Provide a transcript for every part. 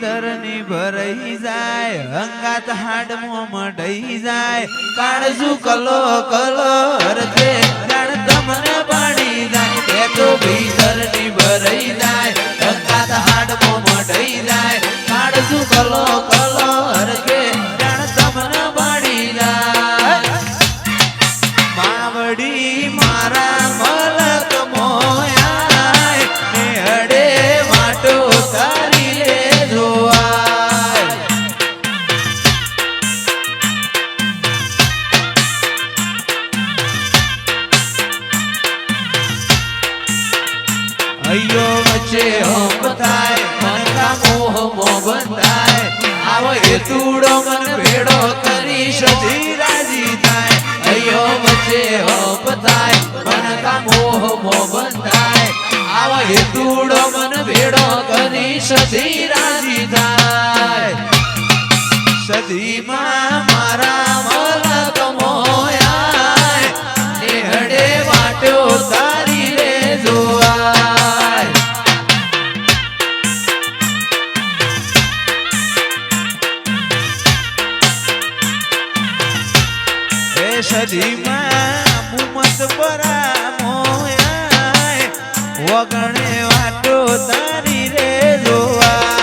તરની ભરાઈ જાય હંગાત હાડમો મઢઈ જાય કાળજુ કલો કલો હરતે જાણ તમને પાડી જાય એ તો ભીતરની ભરાઈ જાય હંગાત હાડમો મઢઈ જાય કાળજુ કલો કલો હરતે જાણ તમને પાડી જાય માવડી મારા મલક મોયા ને હડે વાટો તારી લે અયો વચ્ચે હોમ થાય મન કા મોહ મો બંધાય આવો હેતુડો મન ભેડો કરી સધી રાજી થાય અયો વચ્ચે હોમ થાય મન કા મોહ મો બંધાય આવો હેતુડો મન ભેડો કરી સધી રાજી થાય સધીમાં મારા મલક મોયા નેહડે વાટ્યો તારી રે જોવા સદીમાં મુમત પરા મોયા વગણે વાટો તારી રે જોવાય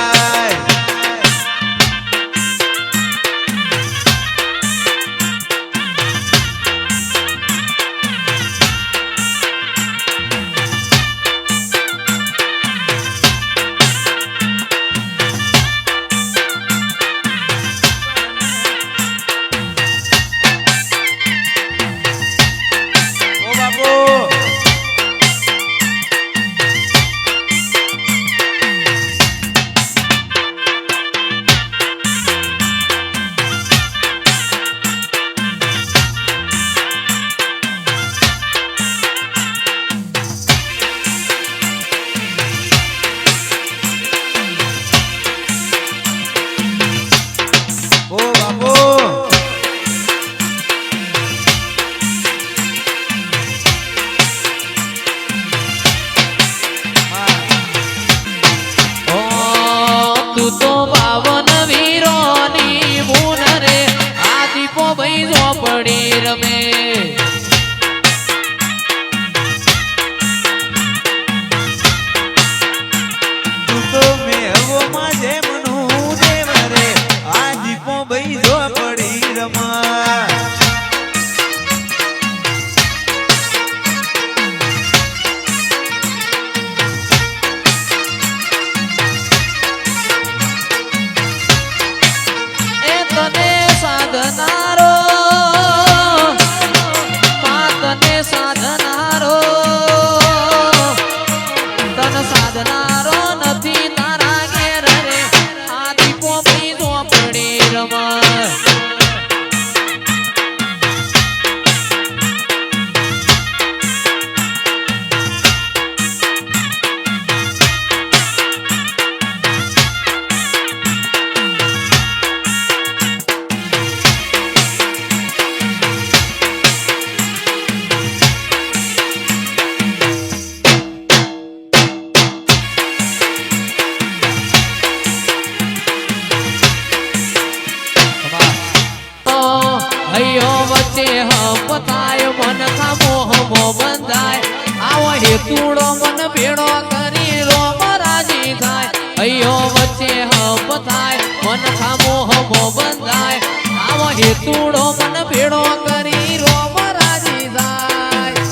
હેતુડો મન ભેડો કરી રોમ રાજી થાય અયો વચ્ચે હપ થાય મન ખામો હમો બંધાય આવો હેતુડો મન ભેડો કરી રોમ રાજી થાય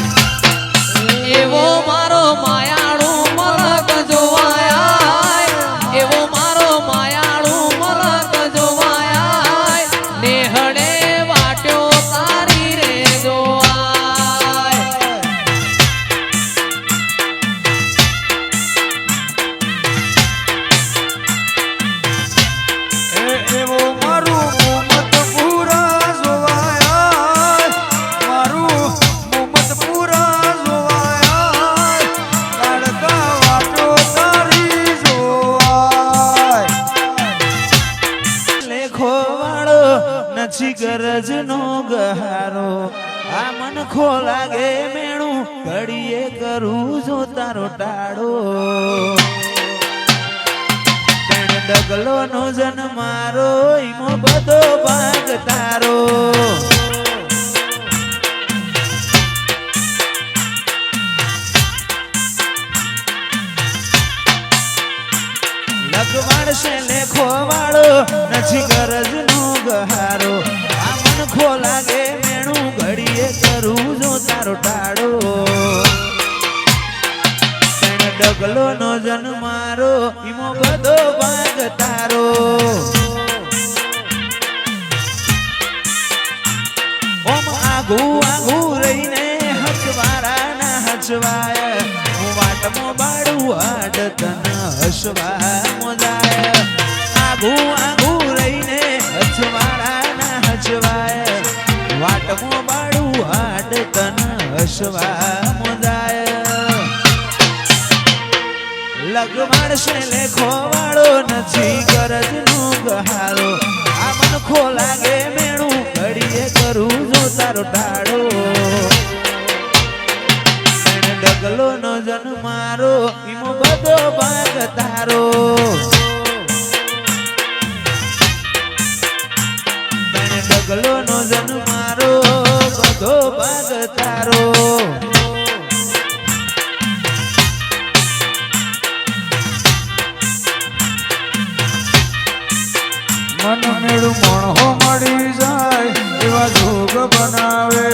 એવો મારો માયાળુ મલક જોવાય એવો મારો માયાળુ મલક જોવાય નેહડે વાટ્યો તારી રે જોવાય ગરજ નો ગહારો આ મન ખો લાગે મેણું ઘડીએ કરું જો તારો ટાળો ડગલો નો જન મારો ઈમો બધો ભાગ તારો લગવાડશે લેખો વાળો નથી ગરજ નો ગહારો આ મન ખો લાગે મેણું ઘડીએ કરું જો તારો ટાળો ડગલો નો જન મારો ઈમો બધો ભાગ તારો ઓમ આગુ આગુ રહીને હસવારા ના હસવાય હું વાટમો બાડું હાડ તન હસવા મોજાય આગુ આગુ રહીને હસવારા ના હસવાય વાટમો બાડું હાડ તન હસવા મોજાય લગવાડશે લેખો વાળો નથી ગરજ નો ગહારો આ મન ખો લાગે મેણું ઘડીએ કરું જો તારો ટાળો ડગલો નો જન મારો ઈમો બધો ભાગ તારો ડગલો નો જન મારો બધો ભાગ તારો મન મેળું મણહો મળી જાય એવા જોગ બનાવે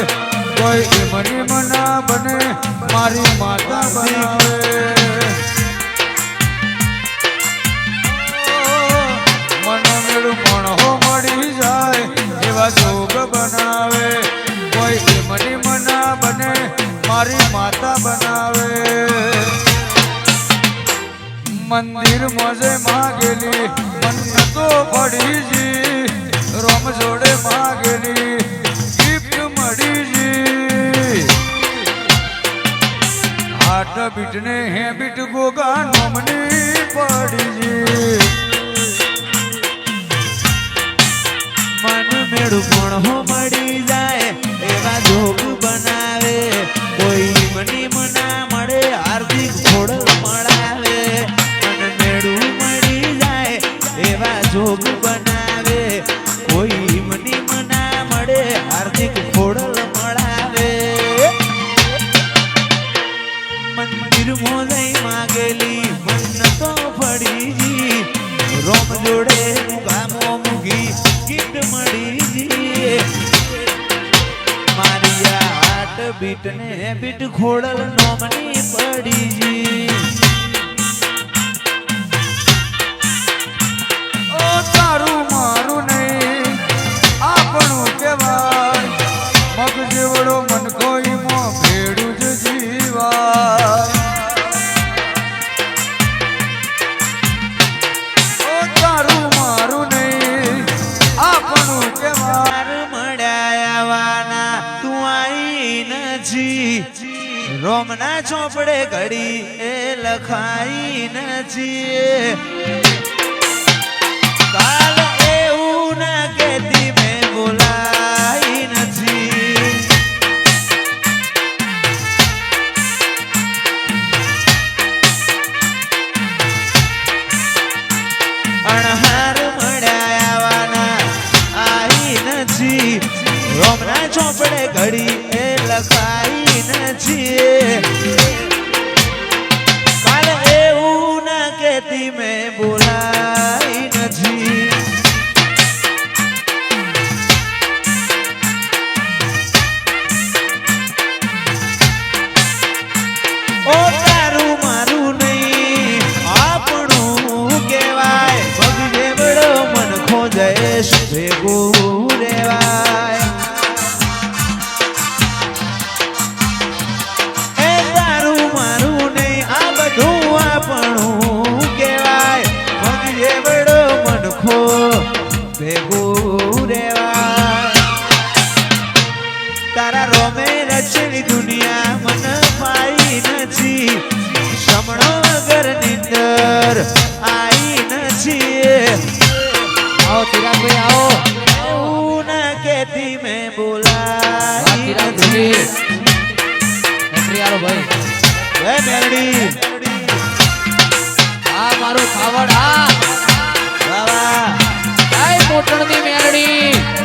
કોઈ એમની મના બને મારી માતા બનાવે મન મેળું મણહો મળી જાય એવા જોગ બનાવે કોઈ એમની મના બને મારી માતા બનાવે મંદિર મોજે માગેલી મન્નતો પડીજી રોમ જોડે માગેલી ગિફ્ટ મળીજી હાટ બીટ ને હે બીટ ગોગા નોમની પડીજી મન મેળું મણહો મળી જાય એવા જોગ બનાવે કોઈ મની મના મળે હાર્દિક ખોડલ મળાવે જોગ બનાવે કોઈ મની મના મળે હાર્દિક ખોડલ મળાવે મંદિર મોજઈ માગેલી મન્નતો પડીજી રોમ જોડે મુગામો મુગી ગીત મળીજી મારી હાટ બીટ ને બીટ ખોડલ નોમની પડીજી તારું મારું નહીં આપણું કહેવાય મગ જેવડો મન કોઈમાં ભેડું જ જીવાય ઓ તારું મારું નહીં આપણું કહેવાય મળ્યાવાના તું આઈ નથી રોમના ચોપડે ઘડી એ લખાઈ નથી કાલ એવું ના કેતી મેં બોલાઈ નથી અણહાર મળ્યાવાના આઈ નથી રોમના ચોપડે ઘડી એ લખાઈ નથી કાલ એવું ના કેતી મેં બોલાઈ નથી ઓ તારું મારું નહીં આપણું કહેવાય પગ જેવડો મન ખોજેશ ભેગું રેવાય એ તારું મારું નહીં આ બધું આપણું કહેવાય પગ જેવડો મન ખો ભેગું રેવાય તારા રોમે રચેલી દુનિયા મન પાઈ નથી સમણો વગર નિંદર આઈ નથી आओ चिराग भाई आओ એવું ના કેતી મેં બોલાઈ चिराग નથી एंट्री आलो भाई એ મેરડી आ मारो खावड़ आ પાટણની મેરડી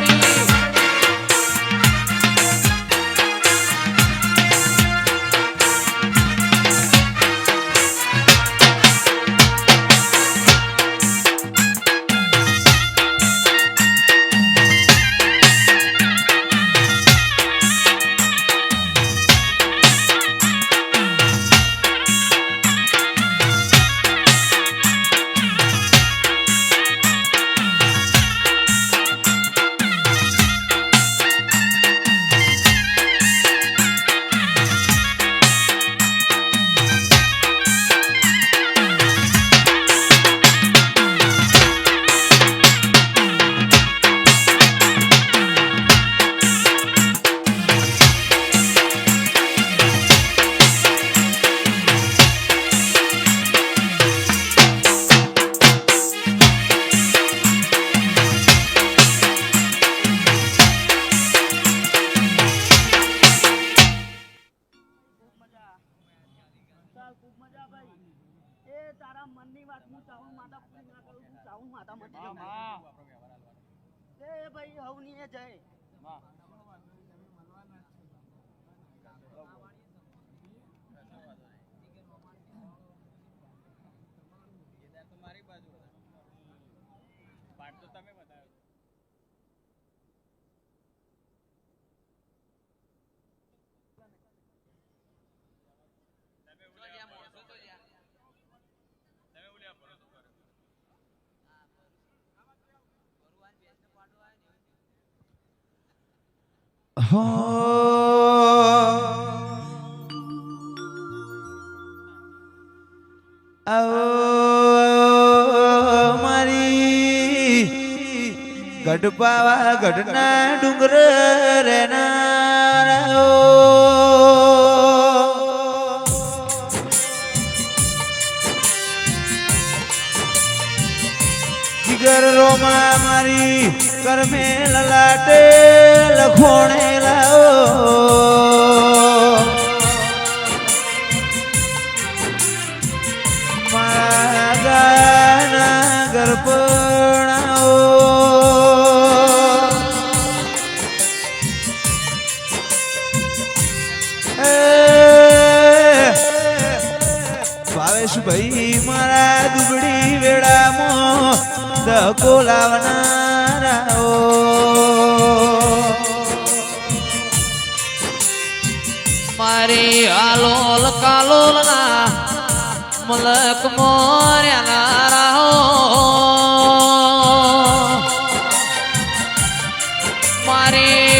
ખૂબ મજા ભાઈ એ તારા મનની વાત હું ચાહું માતા પૂરી ના કરું હું ચાહું માતા મટી એ ભાઈ હવની એ જય હો આવો મારી ગઢપાવા ગઢના ડુંગર રેનારાઓ જીગર રોમા મારી કરમે લલાટે લખોણે લાઓ મારા ગાના ગરપણાઓ ભાવેશભાઈ મારા દુબળી વેળામાં ધકો લાવનારાઓ મારી આલોલ કાલોલ ના મલક મોર્યા રાહો મારી